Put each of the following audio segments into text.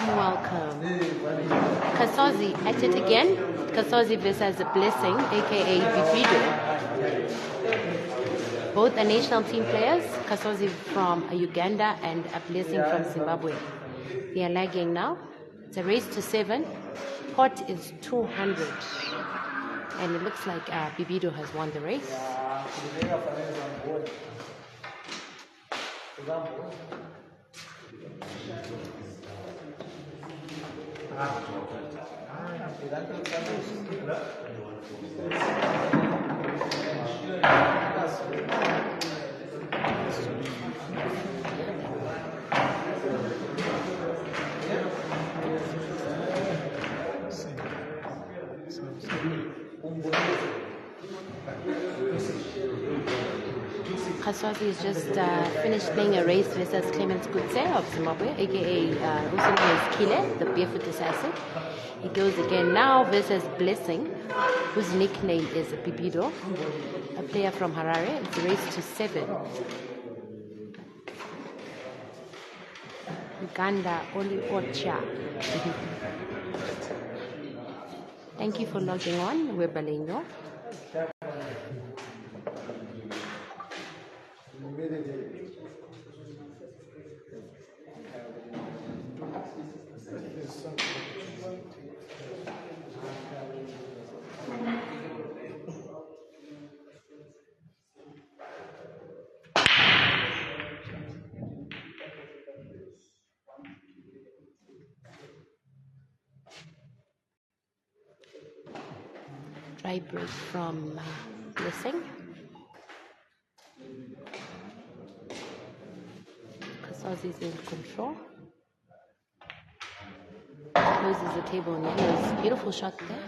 Welcome. Kasozi at it again. Kasozi versus a Blessing, aka Bibido. Both are national team players. Kasozi from Uganda and a Blessing from Zimbabwe. They are lagging now. It's a race to 7. Pot is 200. And it looks like Bibido has won the race. Kasozi has just finished playing a race versus Clement Kutse of Zimbabwe, aka also known as Kile, the barefoot assassin. He goes again now versus Blessing, whose nickname is Bibido, a player from Harare. It's a race to 7. Uganda Oli Ocha. Thank you for logging on. We're Balingo. Try break from Blessing. Kasozi is in control. Closes the table on yellows. Beautiful shot there.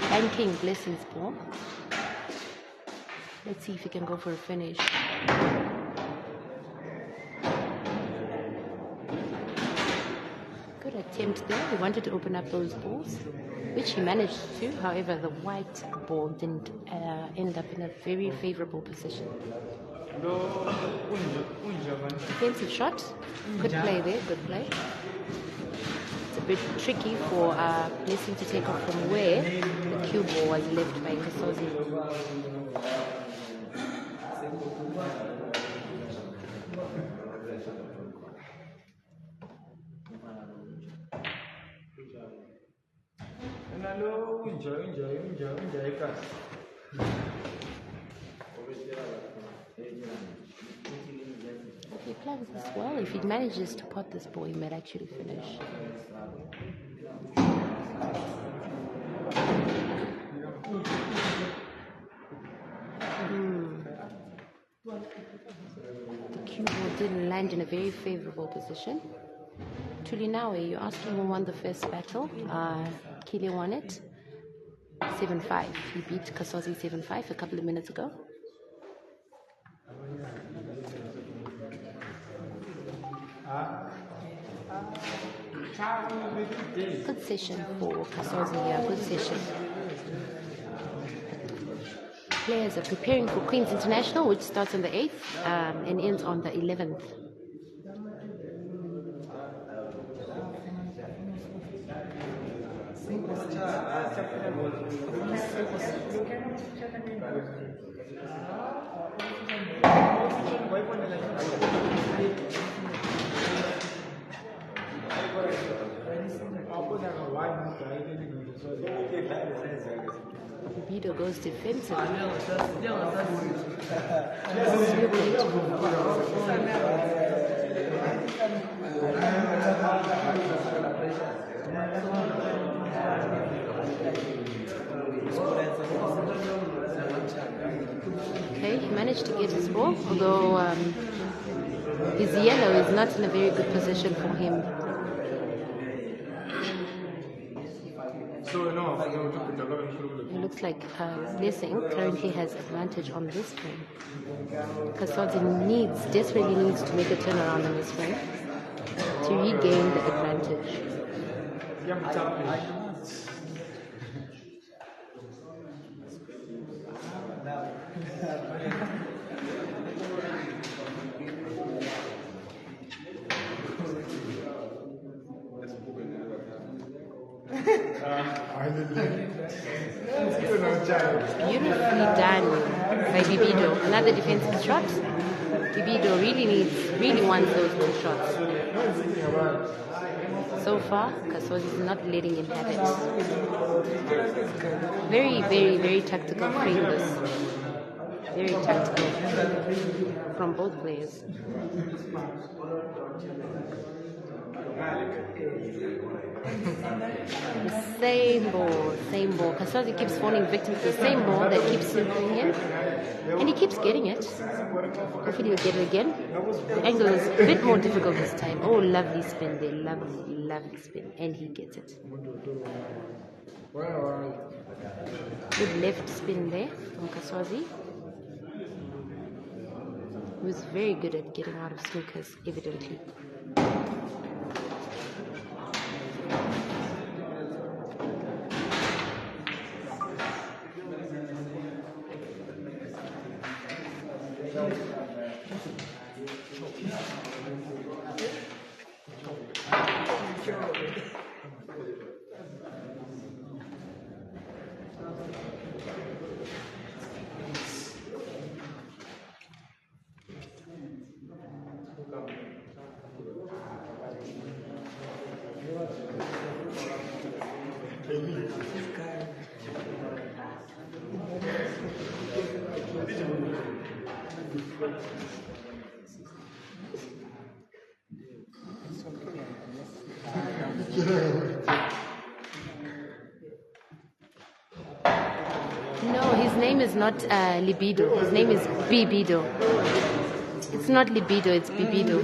Banking Blessing's ball. Let's see if he can go for a finish. Good attempt there. He wanted to open up those balls, which he managed to. However, the white ball didn't end up in a very favorable position. Defensive shot. Good play there, good play. It's a bit tricky for Blessing to take off from where the cue ball was left by Kasozi. If he plans this well, if he manages to pot this ball, he might actually finish. The cue ball didn't land in a very favorable position. Tulinawe, you asked him who won the first battle. Kile won it 7-5. He beat Kasozi 7-5 a couple of minutes ago. Good session for Kasozi here, good session. Players are preparing for Queen's International, which starts on the 8th and ends on the 11th. Bibido goes defensive. Okay, he managed to get his ball, although his yellow is not in a very good position for him. It looks like Blessing currently has advantage on this frame. Kasozi desperately needs to make a turnaround on this frame to regain the advantage. Beautifully done by Bibido. Another defensive shot. Bibido really wants those good shots. So far, Kasozi is not letting him have it. Very tactical frame this. Very tactical from both players. The same ball. Kasozi keeps falling victim to the same ball that keeps simpling him, and he keeps getting it. Hopefully he'll get it again. The angle is a bit more difficult this time. Oh, lovely spin there, lovely spin, and he gets it. Good left spin there from Kasozi, who's very good at getting out of snookers, evidently. No, his name is not Libido. His name is Bibido. It's not Libido, it's Bibido.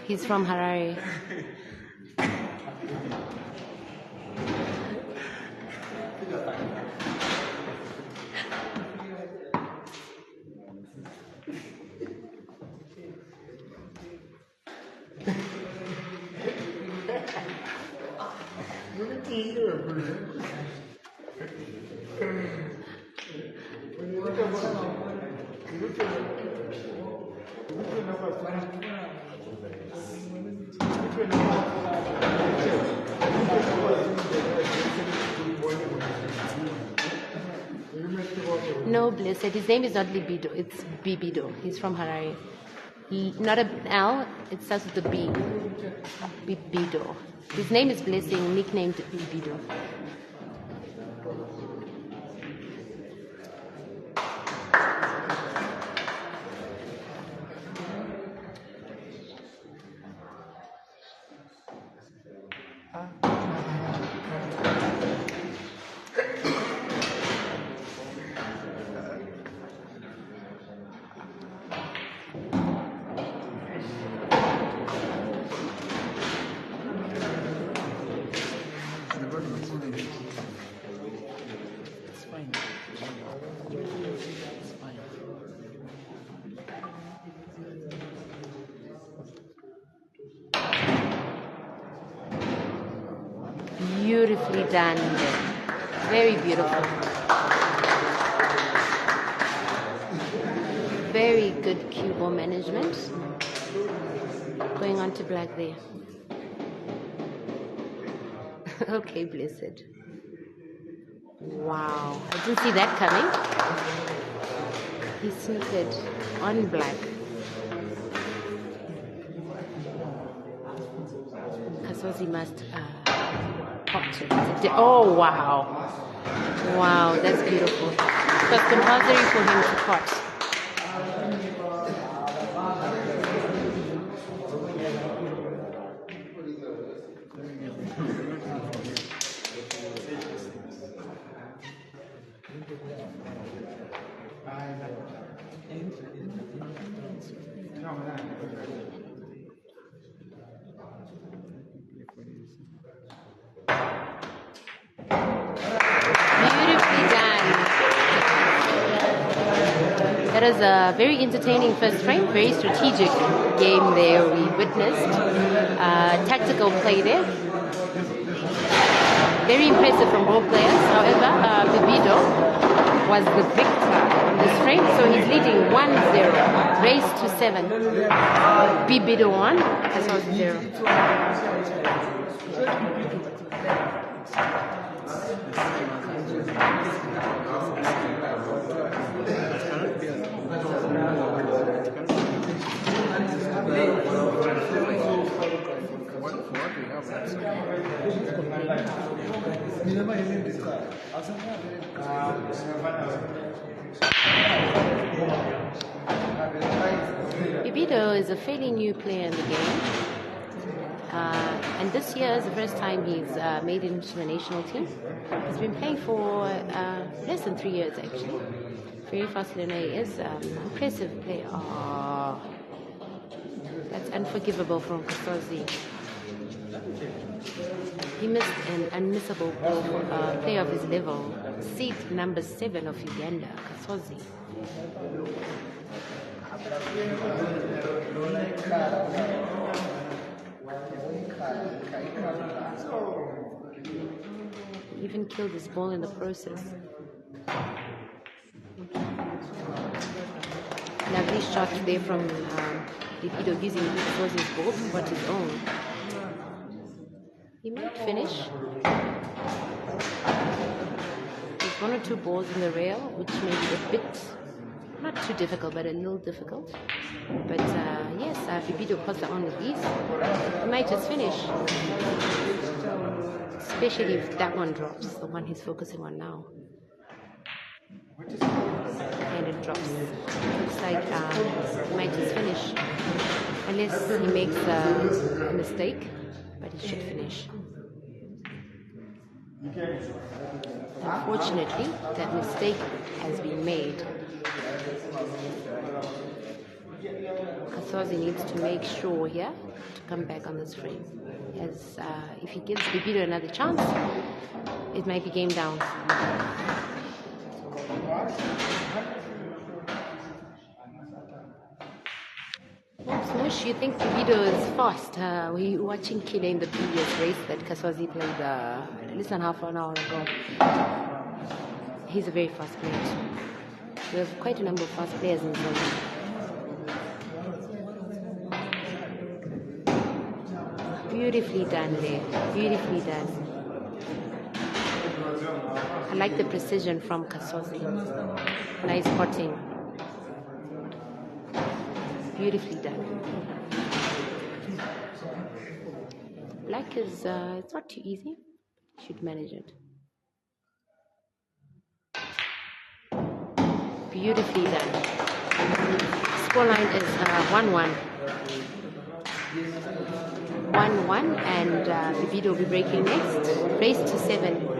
He's from Harare. No, blessed. His name is not Libido, it's Bibido. He's from Harare. Not an L, it starts with a B. Bibido. His name is Blessing, nicknamed Bibido. Beautifully done. Very beautiful. Very good cue ball management. Going on to black there. Okay, blessed. Wow, I didn't see that coming. He snookered on black. Kasozi must pop to. Oh, wow. Wow, that's beautiful. So it's compulsory for him to cut. Beautifully done. That was a very entertaining first frame, very strategic game there we witnessed. Tactical play there. Very impressive from both players. However, Bibido was the victor in this frame, so he's leading 1-0. Race to 7. Bibido 1, Kasozi 0. Bibido is a fairly new player in the game, and this year is the first time he's made it into the national team. He's been playing for less than 3 years actually. Very fast learner he is, impressive player. Oh, that's unforgivable from Kasozi. He missed an unmissable player of his level. Seat number 7 of Uganda, Kasozi. He even killed his ball in the process. Lovely shot there from Bibido using Kasozi's ball to put his own. He might finish. There's 1 or 2 balls in the rail, which may be a bit, not too difficult, but a little difficult. But yes, Bibido puts it on with ease. He might just finish. Especially if that one drops, the one he's focusing on now. And it drops. Looks like he might just finish. Unless he makes a mistake, but he should finish. Unfortunately, that mistake has been made. Kasozi needs to make sure here to come back on this frame. As if he gives Bibido another chance, it might be game down. Smush, you think Bibido is fast? We were watching Kile in the previous race that Kasozi played less than half an hour ago. He's a very fast player too. We have quite a number of fast players in the zone. Beautifully done there. Beautifully done. I like the precision from Kasozi. Nice potting. Beautifully done. Black is, it's not too easy. Should manage it. Beautifully done. Scoreline is 1-1. 1-1, and Bibido will be breaking next. Race to 7.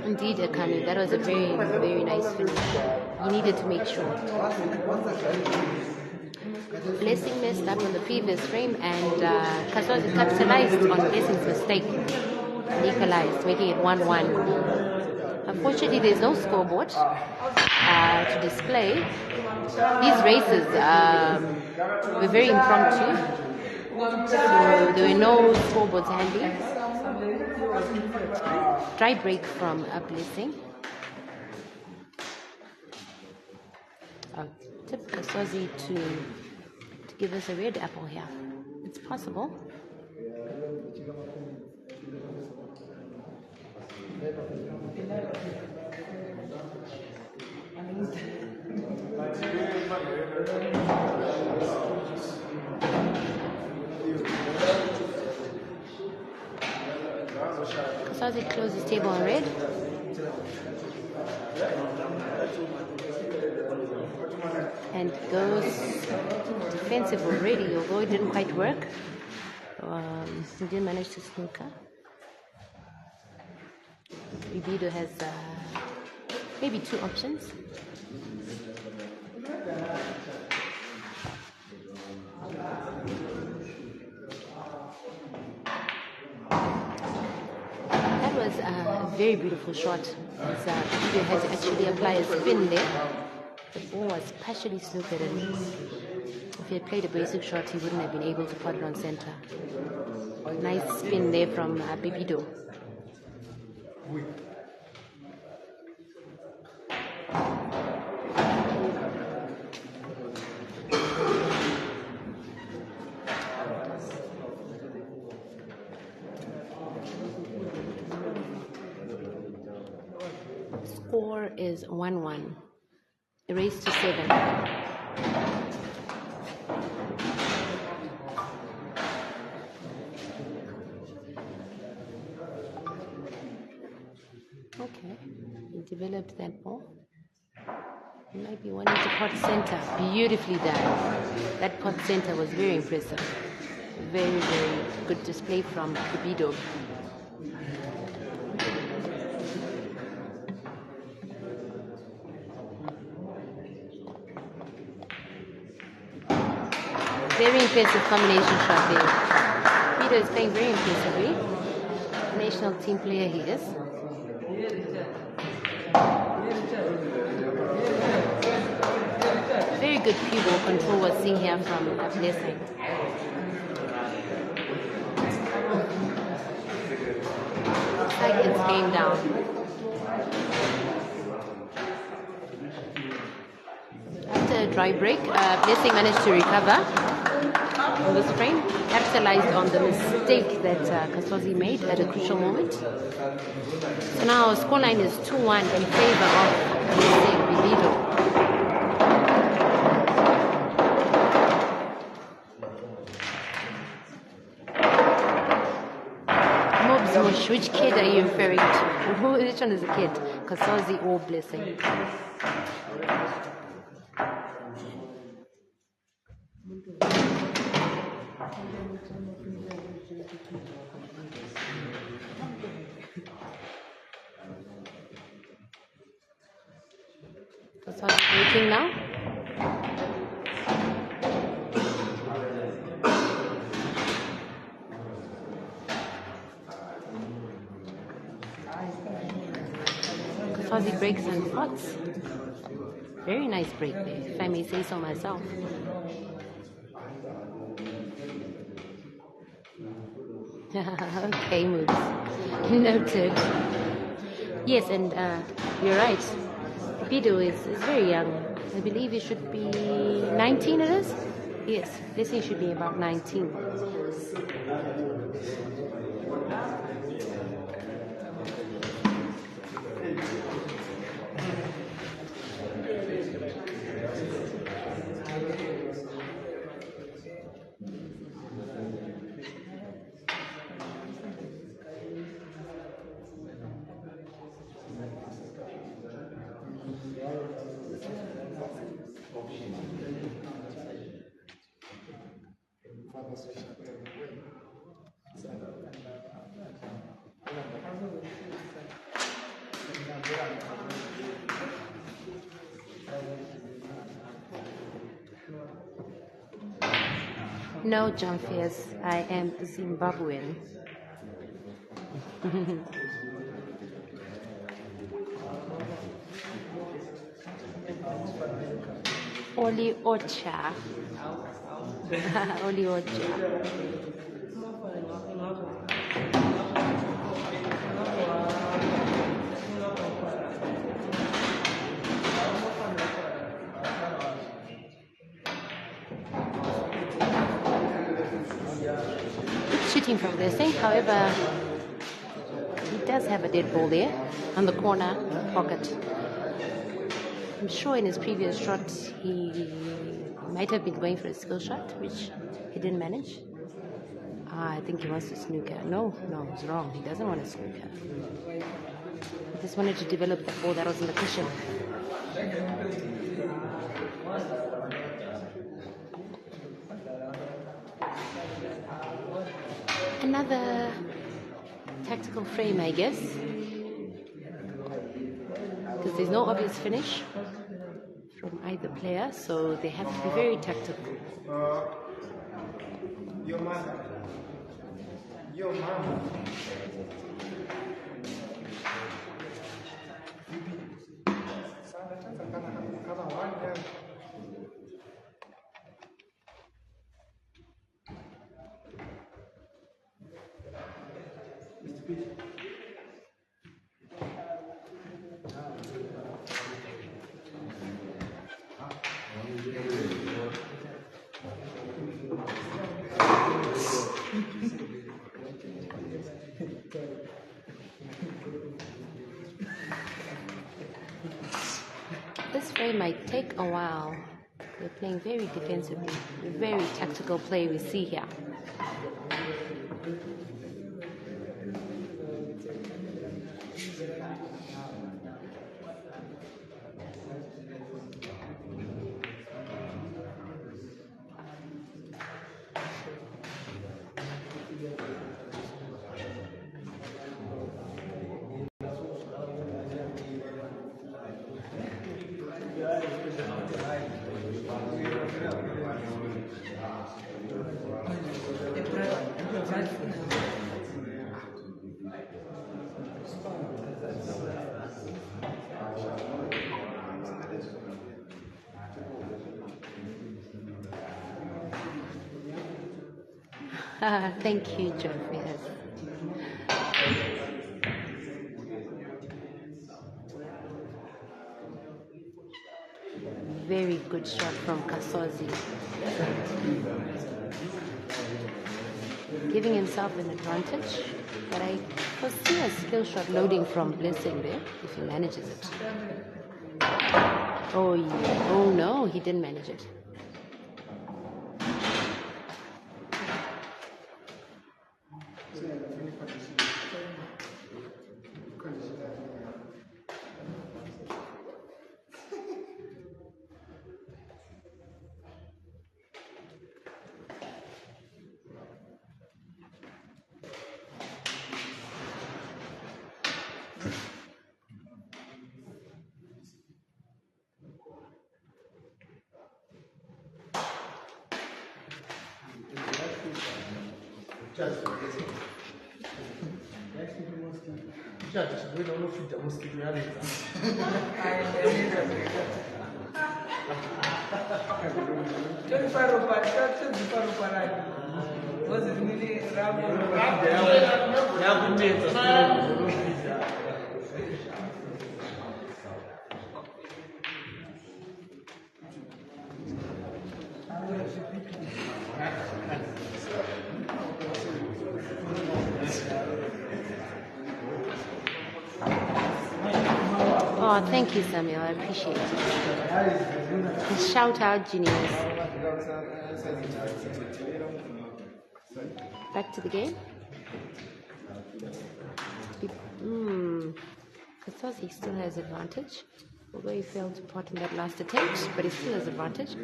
Indeed, Akani, that was a very, very nice finish. You needed to make sure. Blessing messed up on the previous frame, and Kasozi capitalized on Blessing's mistake. And equalized, making it 1-1. Unfortunately, there's no scoreboard to display. These races were very impromptu, so there were no scoreboards handy. dry break from a blessing. I'll tip Kasozi to give us a red apple here. It's possible. Kasozi closes table on red. And goes defensive already, although it didn't quite work. He didn't manage to snooker. Bibido has maybe two options. That was a very beautiful shot. Bibido had to actually apply a spin there. The ball was partially snookered, and if he had played a basic shot, he wouldn't have been able to pot it on center. Nice spin there from Bibido. Score is 1-1. The race to 7. Okay, he developed that ball. He might be wanting to pot center. Beautifully done. That pot center was very impressive. Very, very good display from Bibido. Very impressive combination shot there. Bibido is playing very impressively. National team player he is. Very good cue ball control was seen here from Blessing. Looks like it's game down. After a dry break, Blessing managed to recover on this frame, capitalized on the mistake that Kasozi made at a crucial moment. So now our scoreline is 2-1 in favor of Blessing Bibido. Which kid are you referring to? Which one is a kid? Kasozi or Blessing? Kasozi waiting now. Kasozi breaks and pots. Very nice break there, if I may say so myself. Okay, moves. Noted. Yes, and you're right. Bibido is very young. I believe he should be 19, it is? Yes, Blessing should be about 19. No, John Fierce, I am Zimbabwean. Oli Ocha. Oli Ocha. shooting from there. Saying, however, he does have a dead ball there on the corner pocket. I'm sure in his previous shot he might have been going for a skill shot, which he didn't manage. I think he wants to snooker. No, he's wrong. He doesn't want to snooker. He just wanted to develop the ball that was in the cushion. Another tactical frame, I guess, because there's no obvious finish from either player, so they have to be very tactical. Your mother. This frame might take a while. They're playing very defensively. Very tactical play we see here. Thank you, John. Yes. Very good shot from Kasozi. Giving himself an advantage, but I foresee a skill shot loading from Blessing there, if he manages it. Oh, yeah. Oh no, he didn't manage it. Oh, thank you, Samuel. I appreciate it. And shout out, Genius. Back to the game. Kasozi still has advantage, although he failed to pot in that last attempt, but he still has advantage.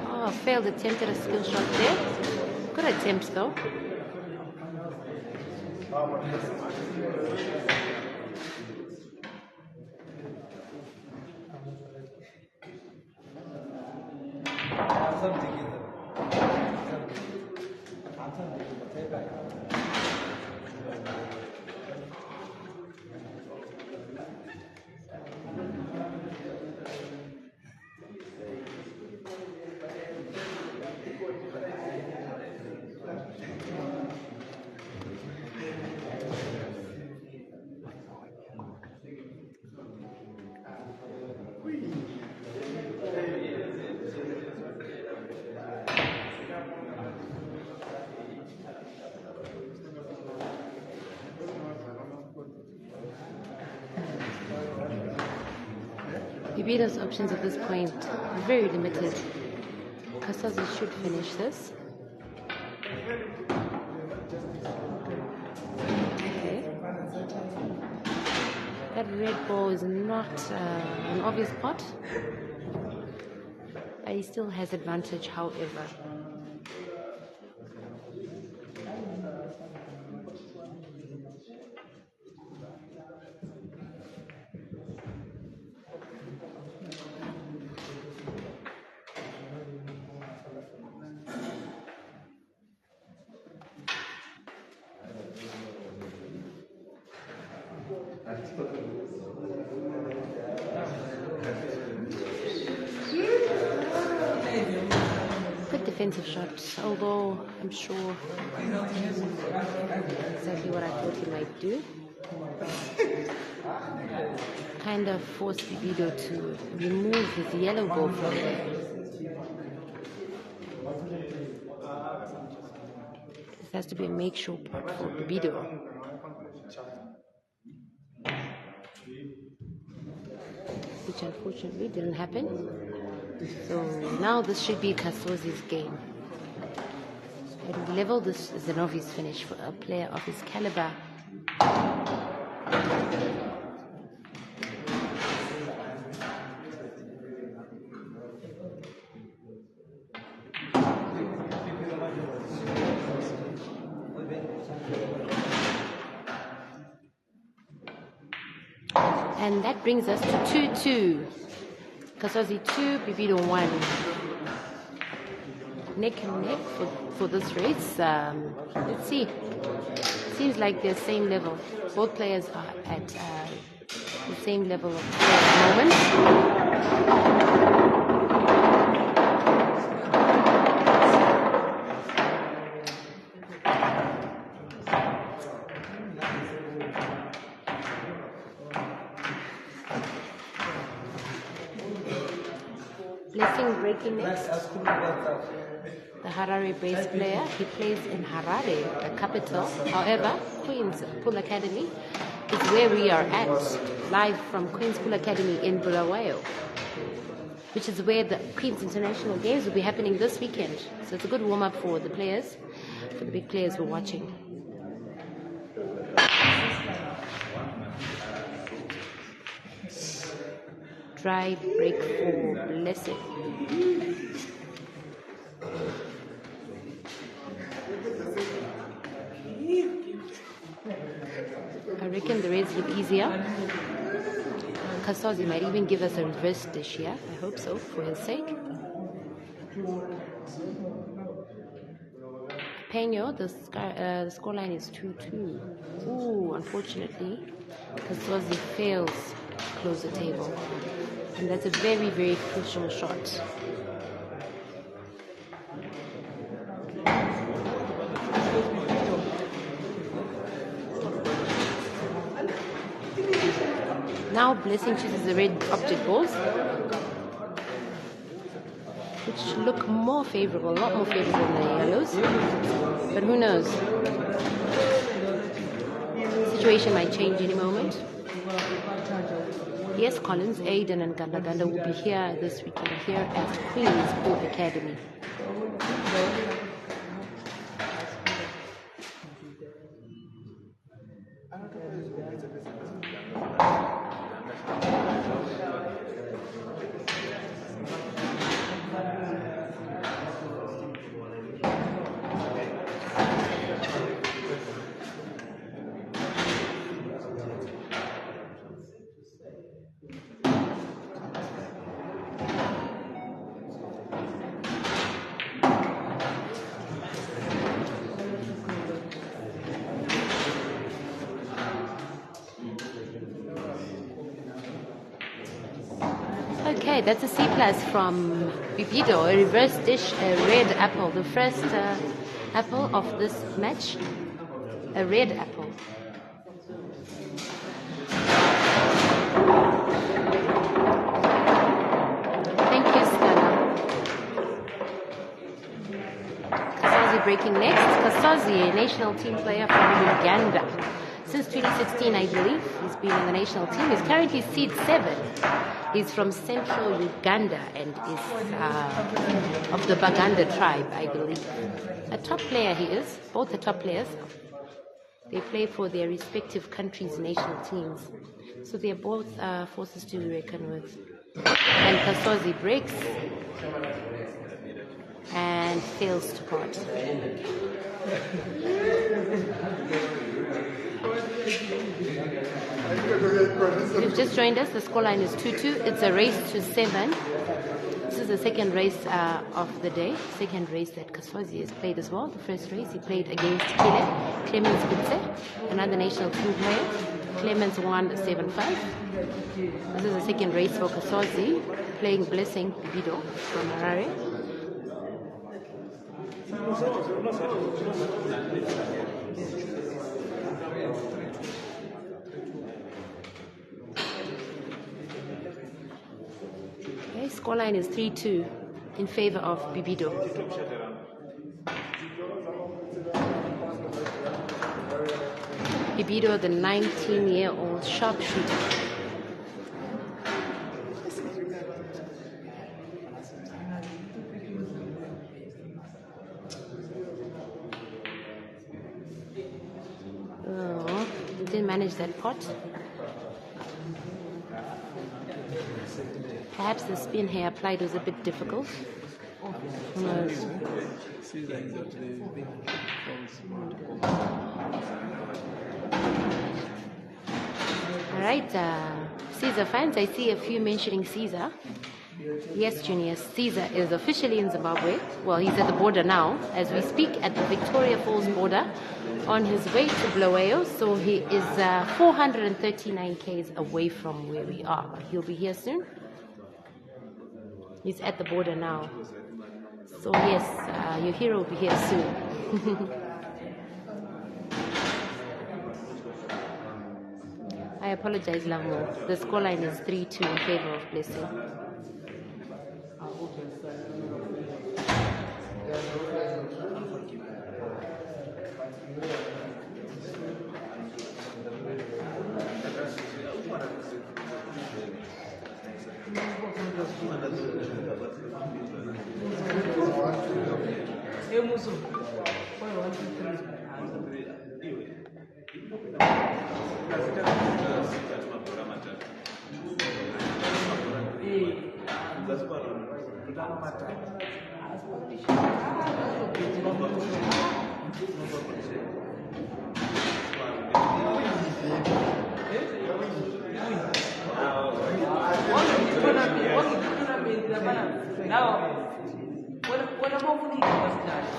Oh, failed attempt at a skill shot there. Good attempt though. Bibido's options at this point are very limited. Kasozi should finish this. Okay. That red ball is not an obvious pot, but he still has advantage, however. Good defensive shot, although I'm sure exactly what I thought he might do. Kind of forced Bibido to remove his yellow ball from there. This has to be a make-sure pot for Bibido. Which unfortunately didn't happen. So now this should be Kasozi's game. At level, this is an obvious finish for a player of his caliber. And that brings us to 2-2. Kasozi 2, Bibido 1. Neck and neck for this race. Let's see. Seems like they're same level. Both players are at the same level of play at the moment. Blessing breaking next. The Harare based player. He plays in Harare, the capital. However, Queen's Pool Academy is where we are at, live from Queen's Pool Academy in Bulawayo, which is where the Queen's International Games will be happening this weekend. So it's a good warm-up for the players, for the big players who are watching. Dry break for Blessing. I reckon the reds look easier. Kasozi might even give us a reverse dish here. I hope so, for his sake. Peño, the scoreline is 2-2. Ooh, unfortunately, Kasozi fails to close the table. And that's a very, very crucial shot. Now Blessing chooses the red object balls, which look more favorable, a lot more favorable than the yellows. But who knows? The situation might change any moment. Yes, Collins, Aiden and Ganda will be here this weekend here at Queen's Pool Academy. Okay, that's a C+ from Bibido, a reverse dish, a red apple, the first apple of this match, a red apple. Thank you, Stella. Kasozi breaking next. Kasozi, a national team player from Uganda. Since 2016, I believe, he's been in the national team. He's currently seed 7. He's from central Uganda and is of the Baganda tribe, I believe. A top player he is. Both the top players. They play for their respective countries' national teams. So they're both forces to be reckoned with. And Kasozi breaks and fails to part. If you've just joined us, the scoreline is 2-2. It's a race to 7. This is the second race of the day, second race that Kasozi has played as well. The first race he played against Clemens Kutse, another national team player. Clemens won 7-5. This is the second race for Kasozi, playing Blessing Bibido from Harare. Okay, scoreline is 3-2 in favor of Bibido. Bibido, the 19-year-old sharpshooter. Oh, didn't manage that pot. Perhaps the spin here applied was a bit difficult. Who knows? Alright, Caesar fans, I see a few mentioning Caesar. Yes, Junior, Caesar is officially in Zimbabwe. Well, he's at the border now, as we speak, at the Victoria Falls border, on his way to Bulawayo. So he is 439 k's away from where we are. He'll be here soon. He's at the border now. So yes, your hero will be here soon. I apologize, Lamo. The scoreline is 3-2 in favor of Blessing.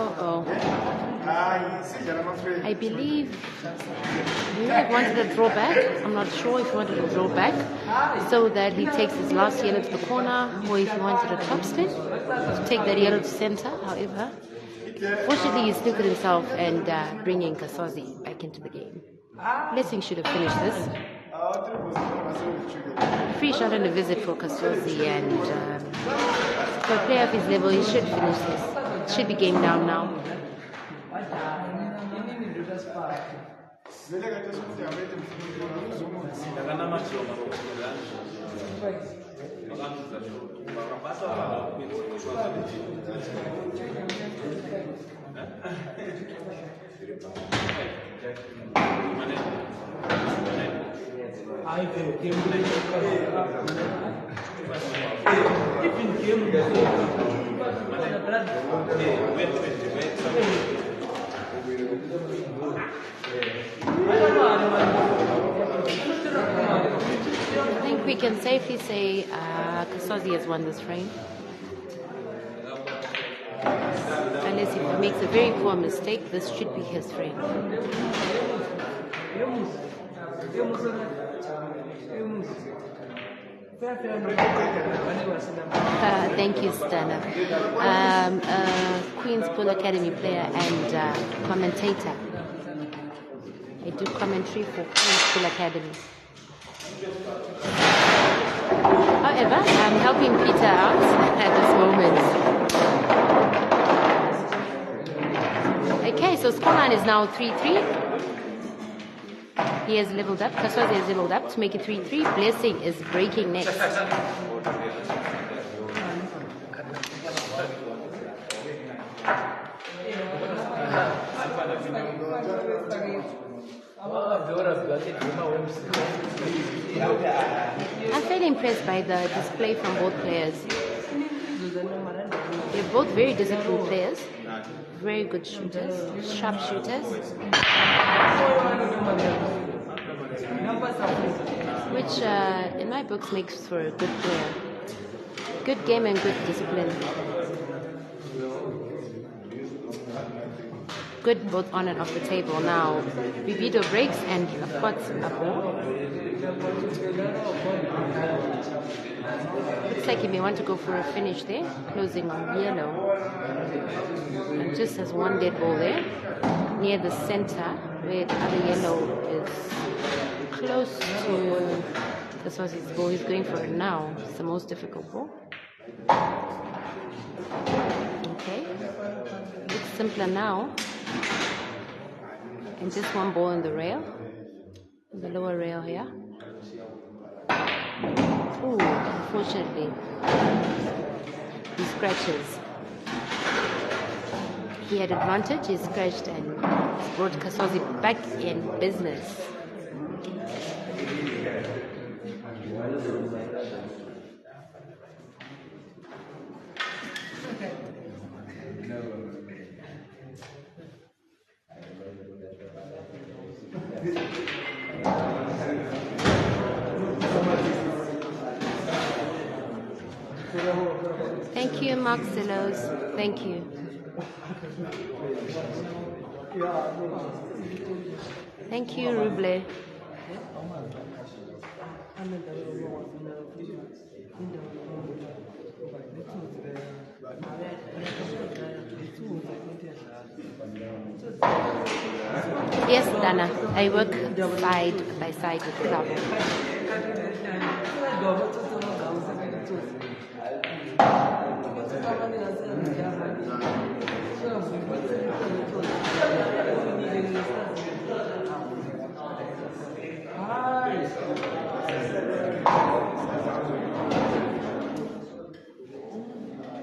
Uh-oh. I believe he may have wanted to draw back. I'm not sure if he wanted to draw back so that he takes his last yellow to the corner, or if he wanted a top spin to take that yellow to center. However, fortunately he snookered himself and bringing Kasozi back into the game. Blessing should have finished this. Free shot and a visit for Kasozi, and for a player of his level, he should finish this. Should be game down now. I think we can safely say Kasozi has won this frame. Unless if he makes a very poor mistake, this should be his frame. Thank you, Stana. Queen's Pool Academy player and commentator. I do commentary for Queen's Pool Academy. However, I'm helping Peter out at this moment. Okay, so scoreline is now 3-3. He has leveled up. Kasozi has leveled up to make it 3-3. Blessing is breaking next. I'm fairly impressed by the display from both players. They're both very disciplined players, very good shooters, sharp shooters, which in my books makes for a good player. Good game and good discipline. Good both on and off the table. Now Bibido breaks and spots a ball. Looks like he may want to go for a finish there, closing on yellow. And just has one dead ball there, near the center, where the other yellow is close to Kasozi's ball. He's going for it now. It's the most difficult ball. Okay. Looks simpler now. And just one ball in the rail, the lower rail here. Ooh, unfortunately, he scratches. He had advantage, he scratched and brought Kasozi back in business. Thank you, Marcelos. Thank you. Thank you, Ruble. Yes, Dana. I work side by side with club.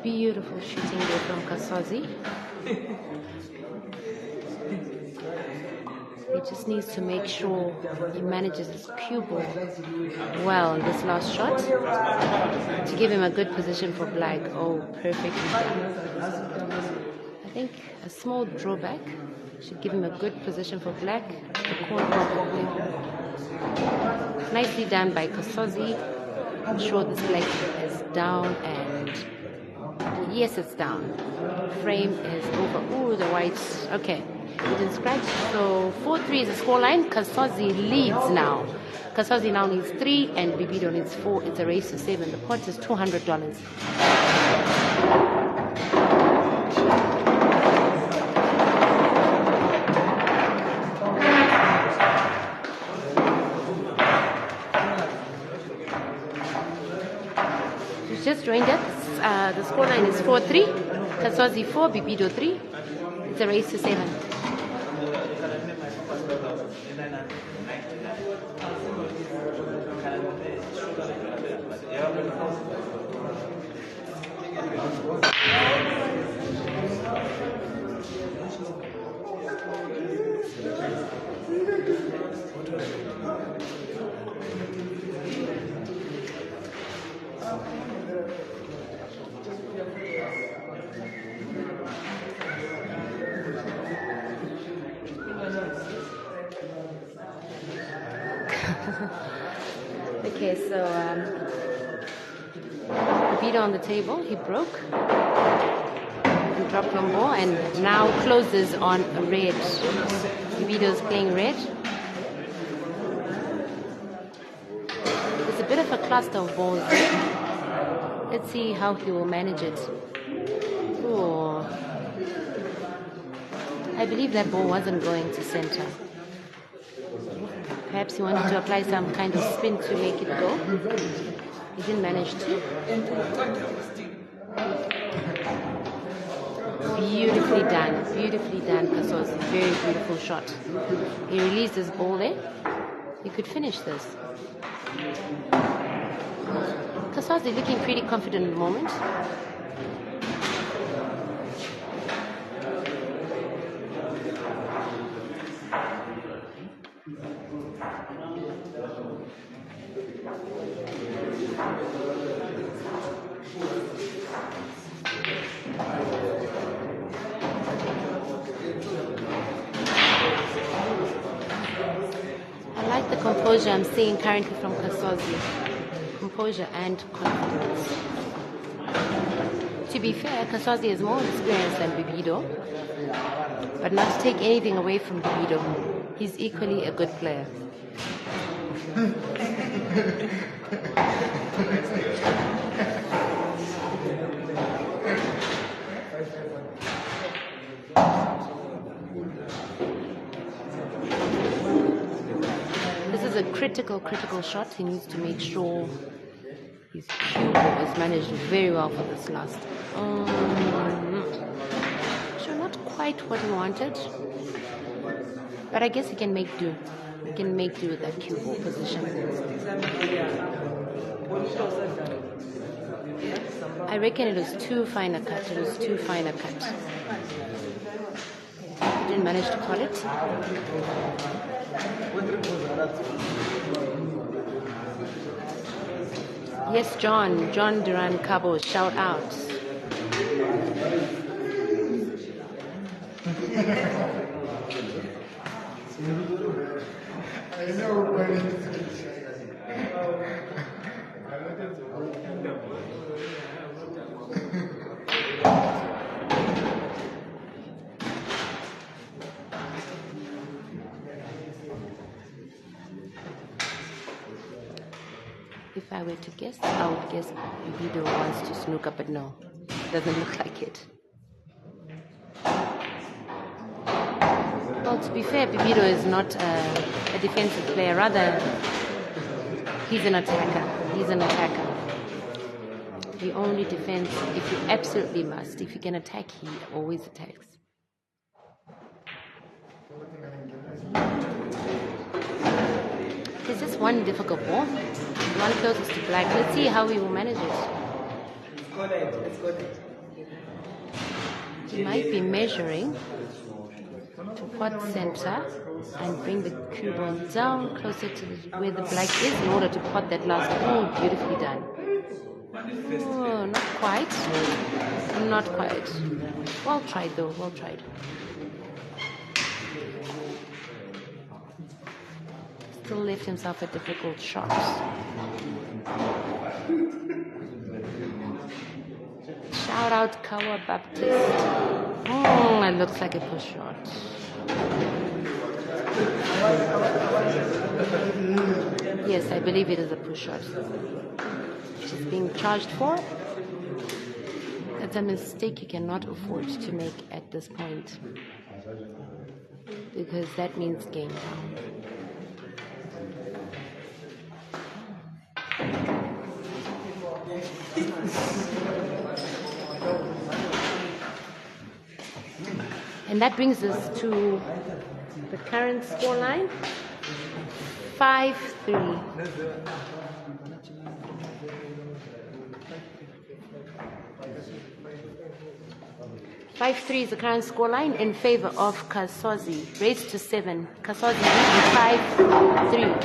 Beautiful shooting there from Kasozi. He just needs to make sure he manages his cue ball well in this last shot to give him a good position for black. Oh, perfectly done. I think a small drawback should give him a good position for black. The corner probably. Nicely done by Kasozi. I'm sure this black is down and yes, it's down. Frame is over. Ooh, the white. Okay. He didn't scratch. So 4-3 is the scoreline. Kasozi leads now. Kasozi now needs 3 and Bibido needs 4. It's a race to 7. The pot is $200. He's just joined us. The scoreline is 4-3. Kasozi 4, Bibido 3. It's a race to 7. Okay, so Bibido on the table, he broke. He dropped one ball and now closes on red. Bibido's playing red. There's a bit of a cluster of balls there. Let's see how he will manage it. Ooh. I believe that ball wasn't going to center. Perhaps he wanted to apply some kind of spin to make it go. He didn't manage to. Beautiful Beautifully done, Kasozi. Very beautiful shot. He released his ball there. He could finish this. Kasozi looking pretty confident at the moment. I like the composure I'm seeing currently from Kasozi. Composure and confidence. To be fair, Kasozi is more experienced than Bibido, but not to take anything away from Bibido. He's equally a good player. This is a critical shot. He needs to make sure his cue ball is managed very well for this last. Sure, not quite what he wanted, but I guess he can make do. He can make do with that cue ball position. I reckon it was too fine a cut. He didn't manage to call it. Yes, John Duran Cabo, shout out. I know, If I were to guess, I would guess Bibido wants to snooker, but no, it doesn't look like it. Well, to be fair, Bibido is not a defensive player. Rather, he's an attacker. He only defends if you absolutely must. If you can attack, he always attacks. There's just one difficult ball. One closest to black. Let's see how he will manage it. He might be measuring to pot center and bring the cue ball down closer to where the black is in order to pot that last. Oh, beautifully done. Oh, not quite. Not quite. Well tried though, well tried. Still left himself a difficult shot. Shout out Kawa Baptist. It looks like a push shot. Yes, I believe it is a push shot. Which is being charged for. That's a mistake you cannot afford to make at this point, because that means game down. And that brings us to the current scoreline, 5-3. 5-3 is the current scoreline in favor of Kasozi. Raised to 7. Kasozi leading 5-3.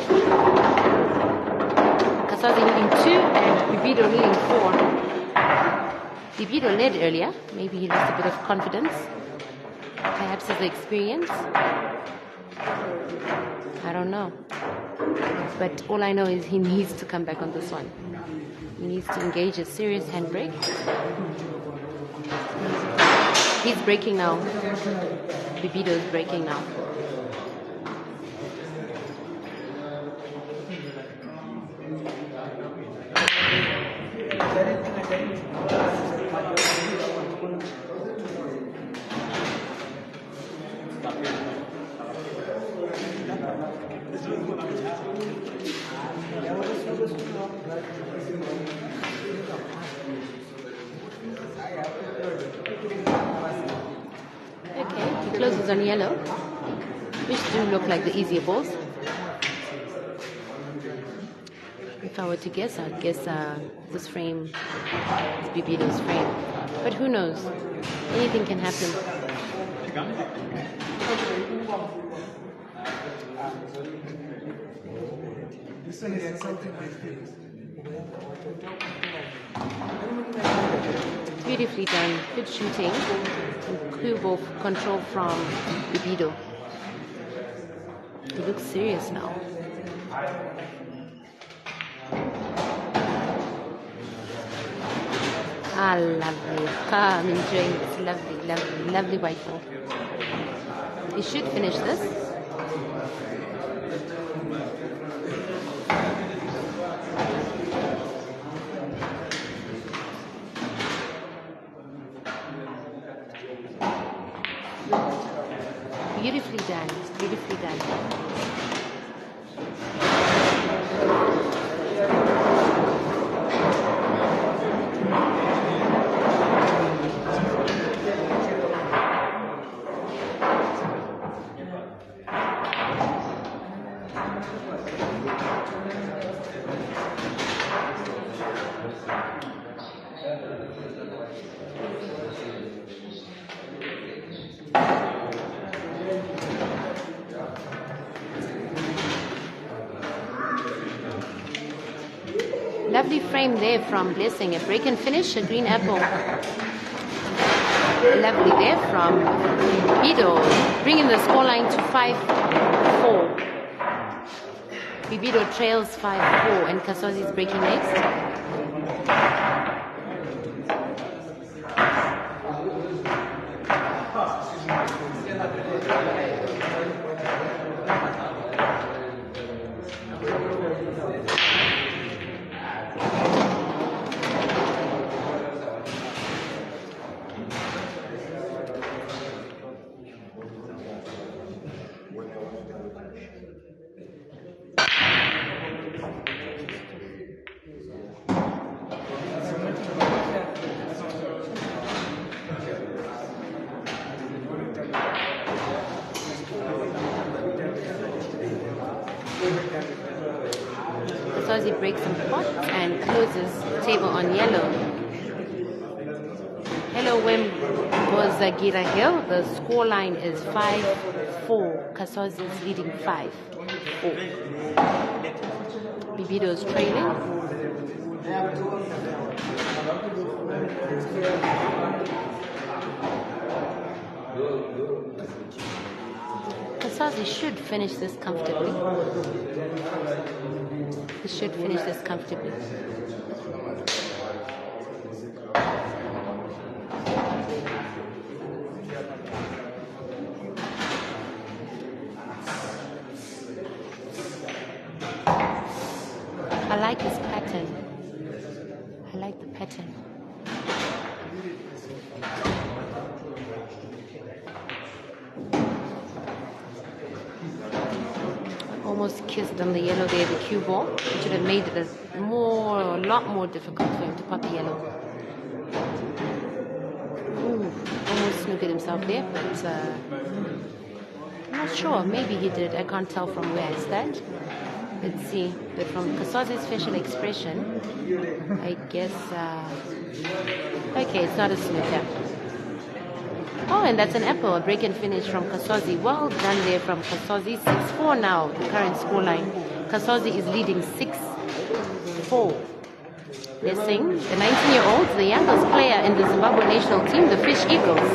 Kasozi leading 2 and Bibido leading 4. Bibido led earlier. Maybe he lost a bit of confidence. Perhaps his experience. I don't know. But all I know is he needs to come back on this one. He needs to engage a serious handbrake. He's breaking now. Bibido is breaking now. He closes on yellow, which do look like the easier balls. If I were to guess, I'd guess this frame is Bibido's frame. But who knows? Anything can happen. Beautifully done. Good shooting. And clue ball control from Bibido. He looks serious now. Ah, lovely. I'm enjoying this. Lovely, lovely, lovely white ball. He should finish this. Beautifully done. Beautifully done. Lovely frame there from Blessing. A break and finish, a green apple. Lovely there from Bibido, bringing the scoreline to 5-4. Bibido trails 5-4, and Kasozi is breaking next. Kasozi breaks some pots and closes the table on yellow. Hello, Wim Bozagira Hill. The scoreline is 5-4. Kasozi is leading 5-4. Bibido is trailing. Kasozi should finish this comfortably. He should finish this comfortably. I like this pattern. I like the pattern. Almost kissed on the yellow there, the cue ball, which would have made it a lot more difficult for him to pot the yellow. Ooh, almost snookered himself there, but I'm not sure. Maybe he did. I can't tell from where I stand. Let's see. But from Kasozi's facial expression, I guess, okay, it's not a snooker. Oh, and that's an apple, a break and finish from Kasozi. Well done there from Kasozi. 6-4 now, the current scoreline. Kasozi is leading 6-4. Blessing, the 19-year-old, the youngest player in the Zimbabwe national team, the Fish Eagles,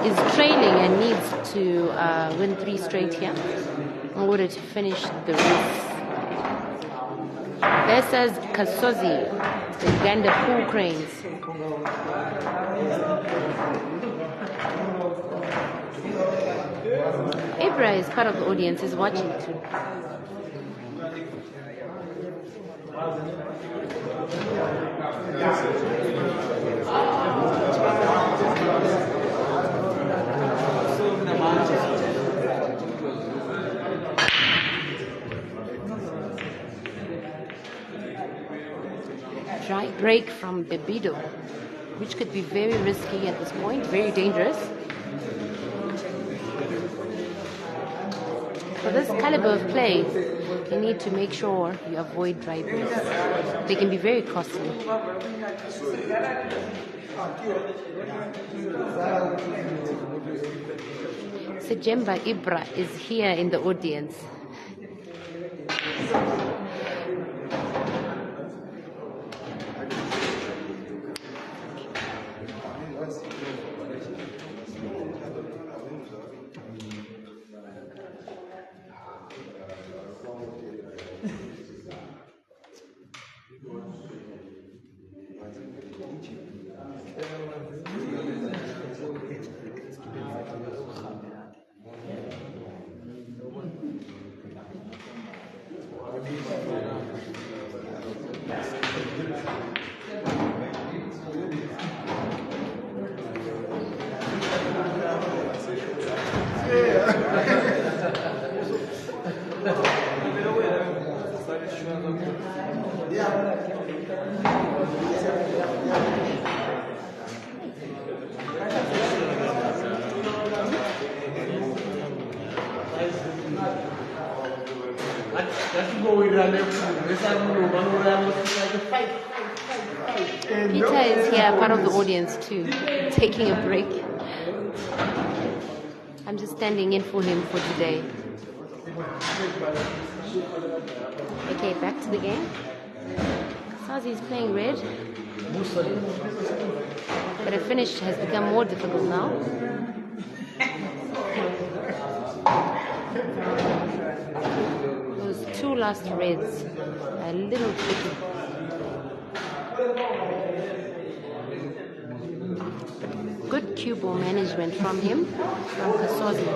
is trailing and needs to win 3 straight here in order to finish the race. Versus Kasozi, the Uganda Pool Cranes. Ibra is part of the audience, is watching too. Dry break from Bibido, which could be very risky at this point, very dangerous. For this caliber of play, you need to make sure you avoid dry breaks. They can be very costly. Sejemba Ibra is here in the audience. Peter is here, part of the audience too, taking a break. I'm just standing in for him for today. Okay, back to the game. Kasozi is playing red, but a finish has become more difficult now. Those two last reds are a little tricky. Good cue ball management from him, from Kasozi,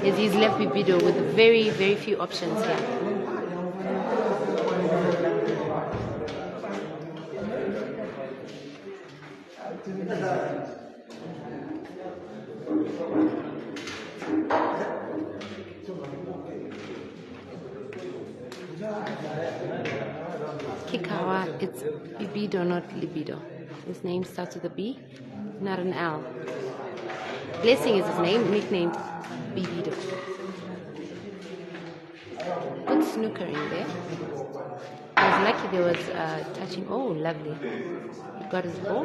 as he's left Bibido with very, very few options here. Kikawa, it's Bibido, not libido. His name starts with a B, not an L. Blessing is his name, nicknamed Bibido. Good snooker in there. I was lucky there was touching. Oh, lovely. He got his ball.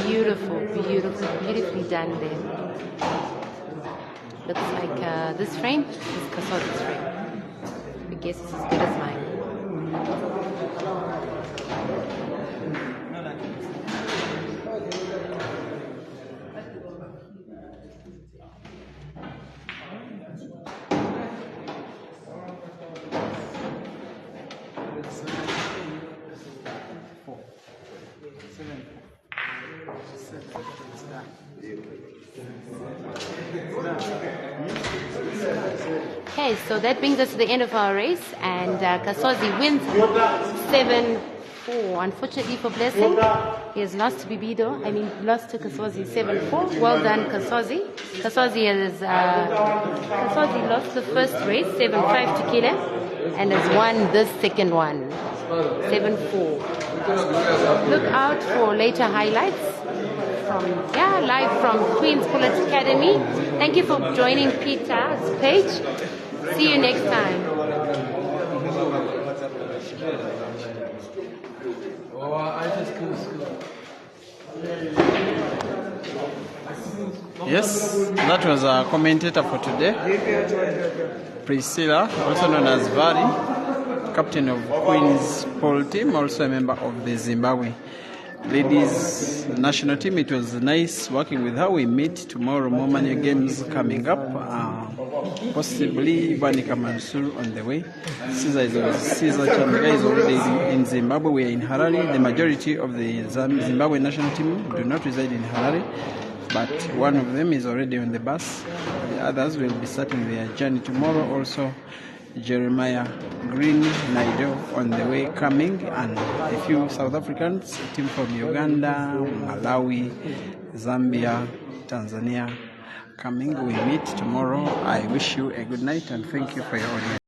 Beautiful, beautiful, beautifully done there. Looks like this frame is Kasozi's frame. I guess it's as good as mine. Okay, so that brings us to the end of our race, and Kasozi wins 7-4. Unfortunately for Blessing, he has lost to Bibido. Lost to Kasozi 7-4. Well done, Kasozi. Kasozi lost the first race 7-5 to Kile, and has won this second one 7-4. Look out for later highlights live from Queen's Pullet Academy. Thank you for joining Peter's page. See you next time. Yes, that was our commentator for today, Priscilla, also known as Vali, captain of Queen's pole team, also a member of the Zimbabwe ladies national team. It was nice working with her. We meet tomorrow, more money games coming up. possibly Banika Mansur on the way. Caesar Chamega is already in Zimbabwe. We are in Harare. The majority of the Zimbabwe national team do not reside in Harare, but one of them is already on the bus. The others will be starting their journey tomorrow. Also, Jeremiah Green Nigel on the way coming, and a few South Africans, a team from Uganda, Malawi, Zambia, Tanzania coming. We meet tomorrow. I wish you a good night and thank you for your audience.